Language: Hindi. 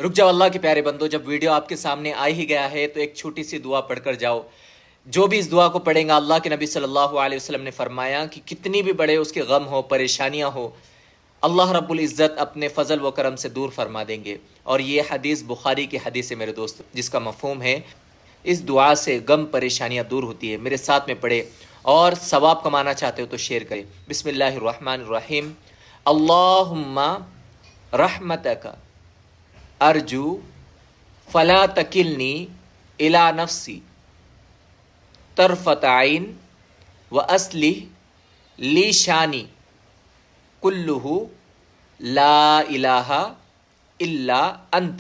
रुक जाओ अल्लाह के प्यारे बंदो, जब वीडियो आपके सामने आ ही गया है तो एक छोटी सी दुआ पढ़कर जाओ। जो भी इस दुआ को पढ़ेगा, अल्लाह के नबी सल्लल्लाहु अलैहि वसल्लम ने फरमाया कि कितनी भी बड़े उसके गम हो, परेशानियां हो, अल्लाह रब्बुल इज़्ज़त अपने फ़ज़ल व करम से दूर फरमा देंगे। और ये हदीस बुखारी की हदीस है मेरे दोस्त, जिसका मफ़हूम है इस दुआ से गम परेशानियां दूर होती है। मेरे साथ में पढ़े और सवाब कमाना चाहते हो तो शेयर करें। बिस्मिल्लाहिर्रहमानिर्रहीम। अल्लाहुम्मा रहमतका अर्जू फला तकिलनी इला नफ्सी तरफत आइन व अस्लिह ली शानी कुल्लुहु ला इलाहा इल्ला अंत।